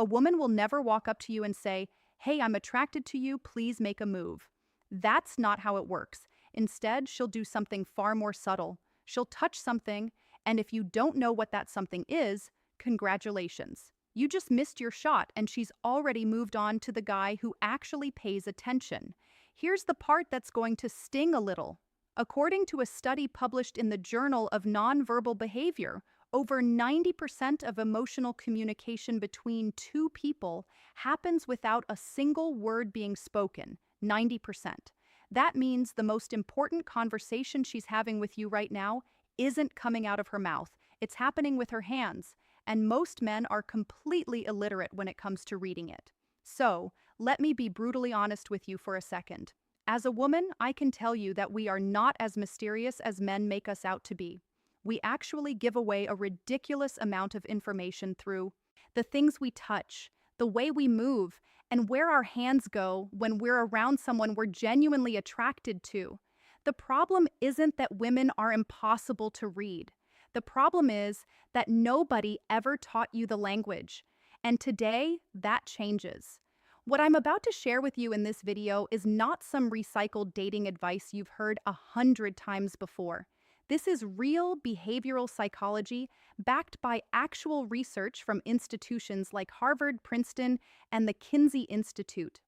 A woman will never walk up to you and say, "Hey, I'm attracted to you, please make a move." That's not how it works. Instead, she'll do something far more subtle. She'll touch something, and if you don't know what that something is, congratulations. You just missed your shot, and she's already moved on to the guy who actually pays attention. Here's the part that's going to sting a little. According to a study published in the Journal of Nonverbal Behavior, over 90% of emotional communication between two people happens without a single word being spoken. 90%. That means the most important conversation she's having with you right now isn't coming out of her mouth. It's happening with her hands, and most men are completely illiterate when it comes to reading it. So, let me be brutally honest with you for a second. As a woman, I can tell you that we are not as mysterious as men make us out to be. We actually give away a ridiculous amount of information through the things we touch, the way we move, and where our hands go when we're around someone we're genuinely attracted to. The problem isn't that women are impossible to read. The problem is that nobody ever taught you the language. And today, that changes. What I'm about to share with you in this video is not some recycled dating advice you've heard 100 times before. This is real behavioral psychology backed by actual research from institutions like Harvard, Princeton, and the Kinsey Institute.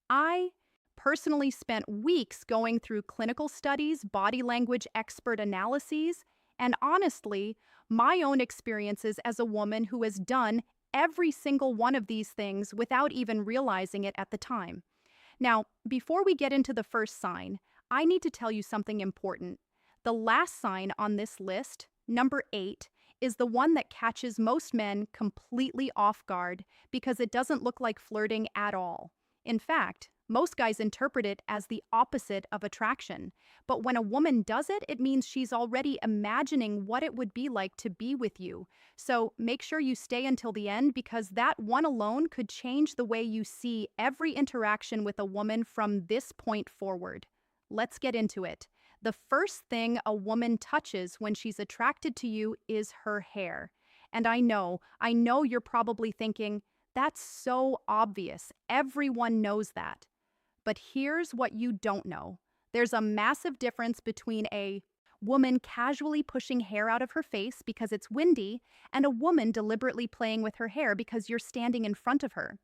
I personally spent weeks going through clinical studies, body language expert analyses, and honestly, my own experiences as a woman who has done every single one of these things without even realizing it at the time. Now, before we get into the first sign, I need to tell you something important. The last sign on this list, number 8, is the one that catches most men completely off guard because it doesn't look like flirting at all. In fact, most guys interpret it as the opposite of attraction. But when a woman does it, it means she's already imagining what it would be like to be with you. So make sure you stay until the end because that one alone could change the way you see every interaction with a woman from this point forward. Let's get into it. The first thing a woman touches when she's attracted to you is her hair. And I know you're probably thinking, that's so obvious. Everyone knows that. But here's what you don't know. There's a massive difference between a woman casually pushing hair out of her face because it's windy and a woman deliberately playing with her hair because you're standing in front of her.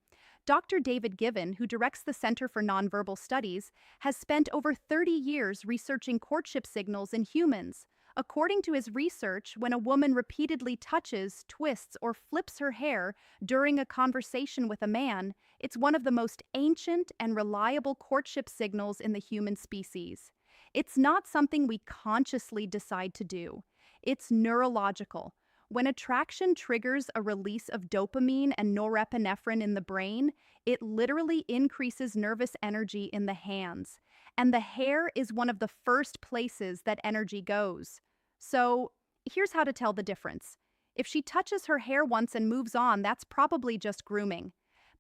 Dr. David Given, who directs the Center for Nonverbal Studies, has spent over 30 years researching courtship signals in humans. According to his research, when a woman repeatedly touches, twists, or flips her hair during a conversation with a man, it's one of the most ancient and reliable courtship signals in the human species. It's not something we consciously decide to do. It's neurological. When attraction triggers a release of dopamine and norepinephrine in the brain, it literally increases nervous energy in the hands. And the hair is one of the first places that energy goes. So, here's how to tell the difference. If she touches her hair once and moves on, that's probably just grooming.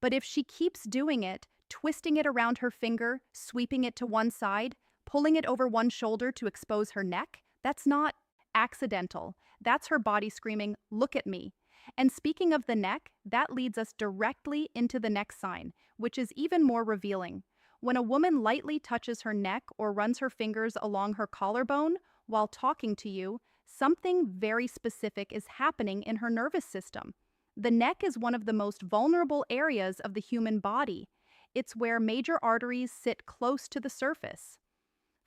But if she keeps doing it, twisting it around her finger, sweeping it to one side, pulling it over one shoulder to expose her neck, that's not accidental. That's her body screaming, "Look at me." And speaking of the neck, that leads us directly into the next sign, which is even more revealing. When a woman lightly touches her neck or runs her fingers along her collarbone while talking to you, something very specific is happening in her nervous system. The neck is one of the most vulnerable areas of the human body. It's where major arteries sit close to the surface.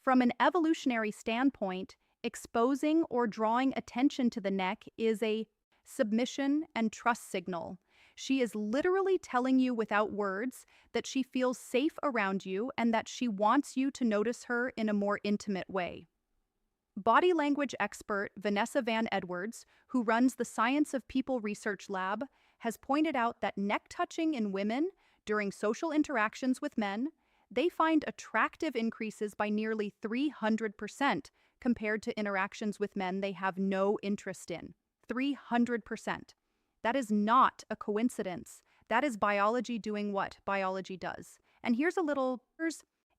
From an evolutionary standpoint, exposing or drawing attention to the neck is a submission and trust signal. She is literally telling you without words that she feels safe around you and that she wants you to notice her in a more intimate way. Body language expert Vanessa Van Edwards, who runs the Science of People Research Lab, has pointed out that neck touching in women during social interactions with men, they find attractive increases by nearly 300% compared to interactions with men they have no interest in. 300%. That is not a coincidence. That is biology doing what biology does. And here's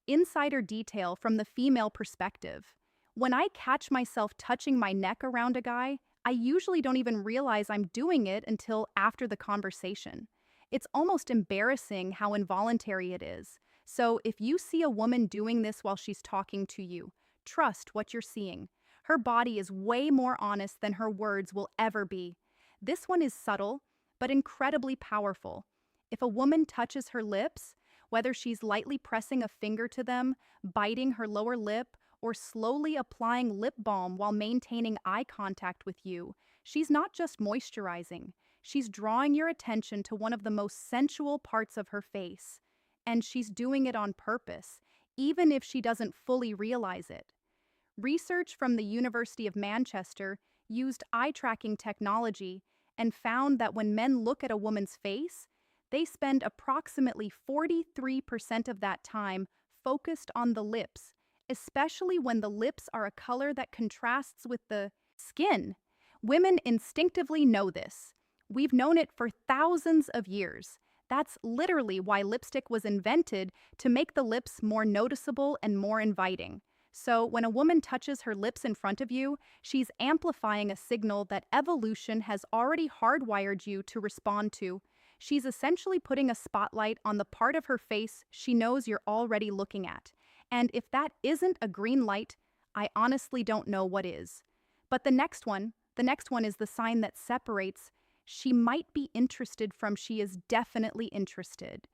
insider detail from the female perspective. When I catch myself touching my neck around a guy, I usually don't even realize I'm doing it until after the conversation. It's almost embarrassing how involuntary it is. So, if you see a woman doing this while she's talking to you, trust what you're seeing. Her body is way more honest than her words will ever be. This one is subtle, but incredibly powerful. If a woman touches her lips, whether she's lightly pressing a finger to them, biting her lower lip, or slowly applying lip balm while maintaining eye contact with you, she's not just moisturizing, she's drawing your attention to one of the most sensual parts of her face. And she's doing it on purpose, even if she doesn't fully realize it. Research from the University of Manchester used eye tracking technology and found that when men look at a woman's face, they spend approximately 43% of that time focused on the lips, especially when the lips are a color that contrasts with the skin. Women instinctively know this. We've known it for thousands of years. That's literally why lipstick was invented, to make the lips more noticeable and more inviting. So when a woman touches her lips in front of you, she's amplifying a signal that evolution has already hardwired you to respond to. She's essentially putting a spotlight on the part of her face she knows you're already looking at. And if that isn't a green light, I honestly don't know what is. But the next one is the sign that separates she might be interested from she is definitely interested.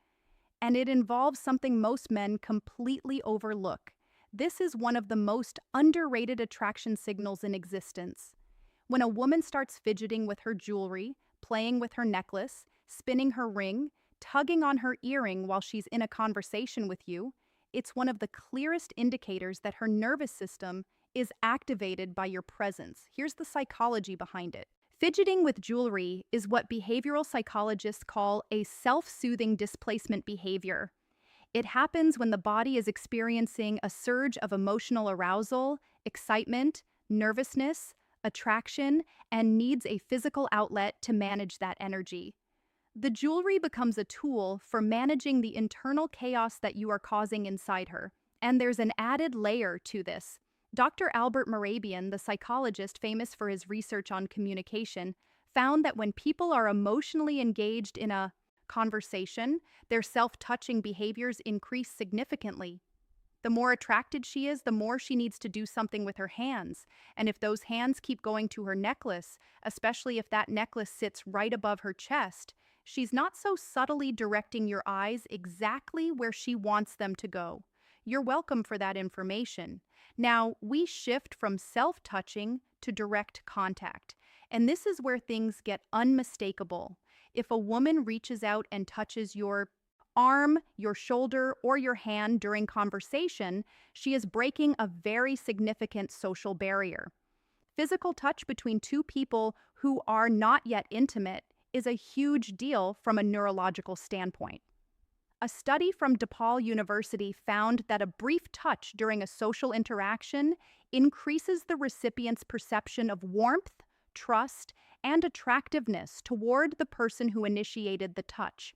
And it involves something most men completely overlook. This is one of the most underrated attraction signals in existence. When a woman starts fidgeting with her jewelry, playing with her necklace, spinning her ring, tugging on her earring while she's in a conversation with you, it's one of the clearest indicators that her nervous system is activated by your presence. Here's the psychology behind it. Fidgeting with jewelry is what behavioral psychologists call a self-soothing displacement behavior. It happens when the body is experiencing a surge of emotional arousal, excitement, nervousness, attraction, and needs a physical outlet to manage that energy. The jewelry becomes a tool for managing the internal chaos that you are causing inside her. And there's an added layer to this. Dr. Albert Mehrabian, the psychologist famous for his research on communication, found that when people are emotionally engaged in a conversation, their self-touching behaviors increase significantly. The more attracted she is, the more she needs to do something with her hands. And if those hands keep going to her necklace, especially if that necklace sits right above her chest, she's not so subtly directing your eyes exactly where she wants them to go. You're welcome for that information. Now, we shift from self-touching to direct contact. And this is where things get unmistakable. If a woman reaches out and touches your arm, your shoulder, or your hand during conversation, she is breaking a very significant social barrier. Physical touch between two people who are not yet intimate is a huge deal from a neurological standpoint. A study from DePaul University found that a brief touch during a social interaction increases the recipient's perception of warmth, trust, and attractiveness toward the person who initiated the touch.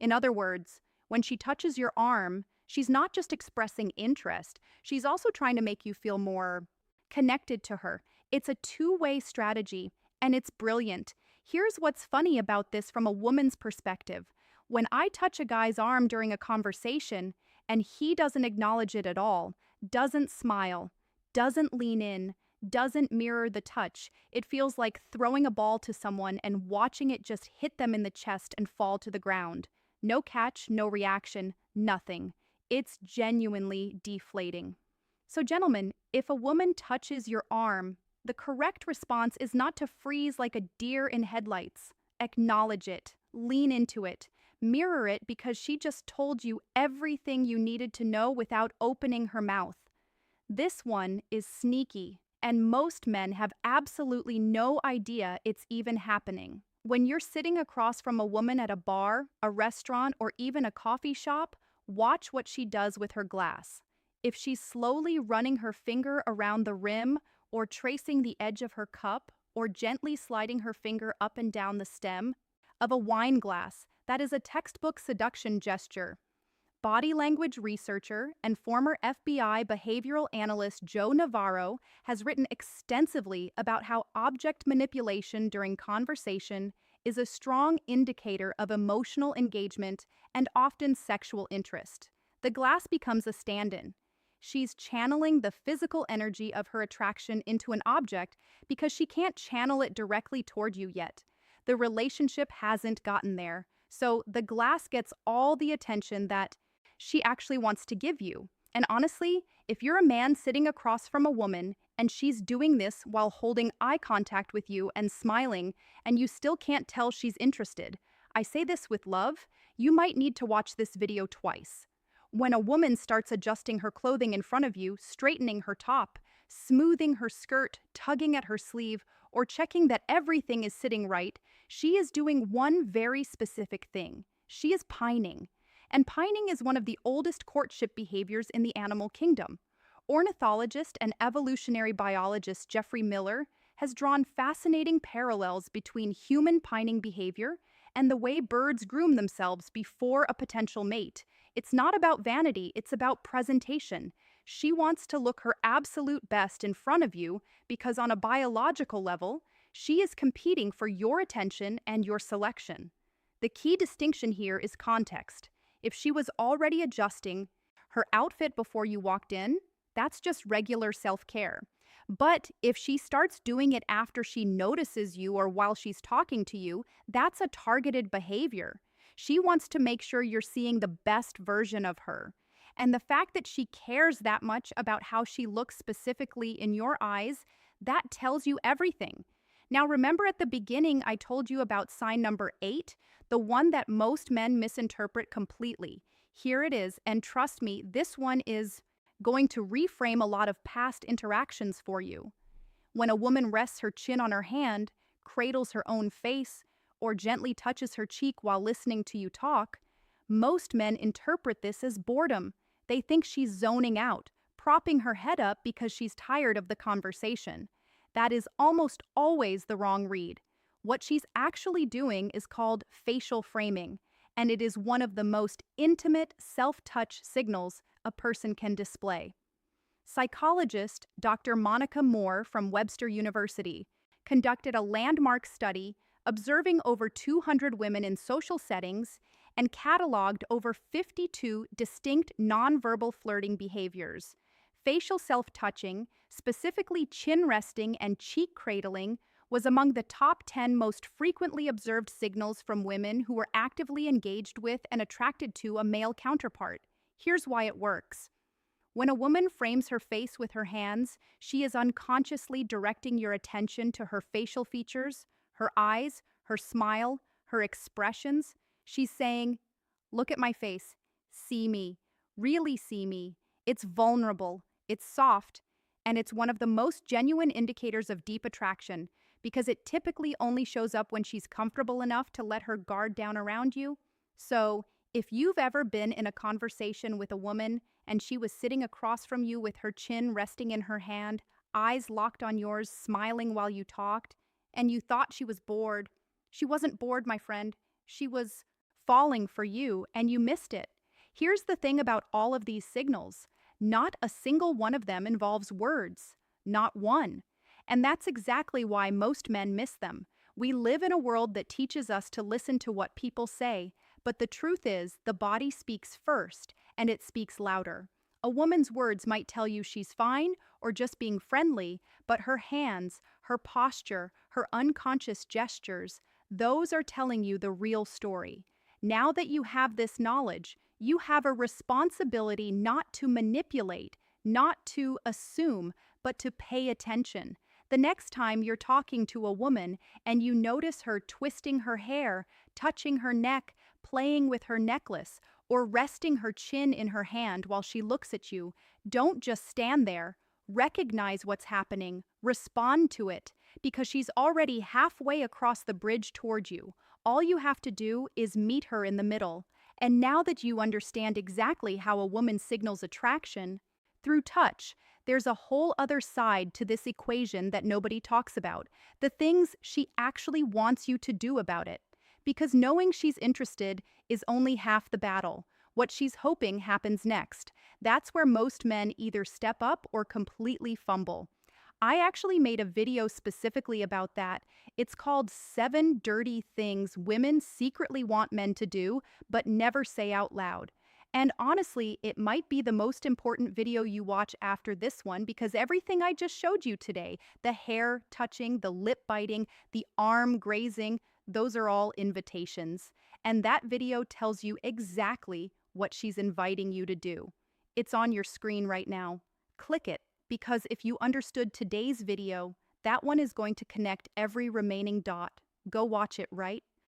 In other words, when she touches your arm, she's not just expressing interest, she's also trying to make you feel more connected to her. It's a two-way strategy, and it's brilliant. Here's what's funny about this from a woman's perspective. When I touch a guy's arm during a conversation and he doesn't acknowledge it at all, doesn't smile, doesn't lean in, doesn't mirror the touch, it feels like throwing a ball to someone and watching it just hit them in the chest and fall to the ground. No catch, no reaction, nothing. It's genuinely deflating. So gentlemen, if a woman touches your arm, the correct response is not to freeze like a deer in headlights. Acknowledge it, lean into it, mirror it because she just told you everything you needed to know without opening her mouth. This one is sneaky, and most men have absolutely no idea it's even happening. When you're sitting across from a woman at a bar, a restaurant, or even a coffee shop, watch what she does with her glass. If she's slowly running her finger around the rim, or tracing the edge of her cup, or gently sliding her finger up and down the stem of a wine glass, that is a textbook seduction gesture. Body language researcher and former FBI behavioral analyst Joe Navarro has written extensively about how object manipulation during conversation is a strong indicator of emotional engagement and often sexual interest. The glass becomes a stand-in. She's channeling the physical energy of her attraction into an object because she can't channel it directly toward you yet. The relationship hasn't gotten there, so the glass gets all the attention that she actually wants to give you. And honestly, if you're a man sitting across from a woman and she's doing this while holding eye contact with you and smiling, and you still can't tell she's interested, I say this with love, you might need to watch this video twice. When a woman starts adjusting her clothing in front of you, straightening her top, smoothing her skirt, tugging at her sleeve, or checking that everything is sitting right, she is doing one very specific thing. She is pining. And pining is one of the oldest courtship behaviors in the animal kingdom. Ornithologist and evolutionary biologist Jeffrey Miller has drawn fascinating parallels between human pining behavior and the way birds groom themselves before a potential mate. It's not about vanity, it's about presentation. She wants to look her absolute best in front of you because, on a biological level, she is competing for your attention and your selection. The key distinction here is context. If she was already adjusting her outfit before you walked in, that's just regular self-care. But if she starts doing it after she notices you or while she's talking to you, that's a targeted behavior. She wants to make sure you're seeing the best version of her. And the fact that she cares that much about how she looks specifically in your eyes, that tells you everything. Now, remember at the beginning I told you about sign number 8, the one that most men misinterpret completely. Here it is, and trust me, this one is going to reframe a lot of past interactions for you. When a woman rests her chin on her hand, cradles her own face, or gently touches her cheek while listening to you talk, most men interpret this as boredom. They think she's zoning out, propping her head up because she's tired of the conversation. That is almost always the wrong read. What she's actually doing is called facial framing, and it is one of the most intimate self-touch signals a person can display. Psychologist Dr. Monica Moore from Webster University conducted a landmark study observing over 200 women in social settings and cataloged over 52 distinct nonverbal flirting behaviors. Facial self-touching, specifically chin resting and cheek cradling, was among the top 10 most frequently observed signals from women who were actively engaged with and attracted to a male counterpart. Here's why it works. When a woman frames her face with her hands, she is unconsciously directing your attention to her facial features, her eyes, her smile, her expressions. She's saying, "Look at my face. See me. Really see me. It's vulnerable. It's soft. And it's one of the most genuine indicators of deep attraction because it typically only shows up when she's comfortable enough to let her guard down around you." So, if you've ever been in a conversation with a woman and she was sitting across from you with her chin resting in her hand, eyes locked on yours, smiling while you talked, and you thought she was bored, she wasn't bored, my friend. She was falling for you, and you missed it. Here's the thing about all of these signals. Not a single one of them involves words. Not one. And that's exactly why most men miss them. We live in a world that teaches us to listen to what people say, but the truth is, the body speaks first, and it speaks louder. A woman's words might tell you she's fine or just being friendly, but her hands, her posture, her unconscious gestures, those are telling you the real story. Now that you have this knowledge, you have a responsibility not to manipulate, not to assume, but to pay attention. The next time you're talking to a woman and you notice her twisting her hair, touching her neck, playing with her necklace, or resting her chin in her hand while she looks at you, don't just stand there. Recognize what's happening. Respond to it, because she's already halfway across the bridge toward you. All you have to do is meet her in the middle. And now that you understand exactly how a woman signals attraction, through touch, there's a whole other side to this equation that nobody talks about. The things she actually wants you to do about it. Because knowing she's interested is only half the battle. What she's hoping happens next. That's where most men either step up or completely fumble. I actually made a video specifically about that. It's called 7 Dirty Things Women Secretly Want Men to Do, but Never Say Out Loud. And honestly, it might be the most important video you watch after this one because everything I just showed you today, the hair touching, the lip biting, the arm grazing, those are all invitations. And that video tells you exactly what she's inviting you to do. It's on your screen right now. Click it, because if you understood today's video, that one is going to connect every remaining dot. Go watch it right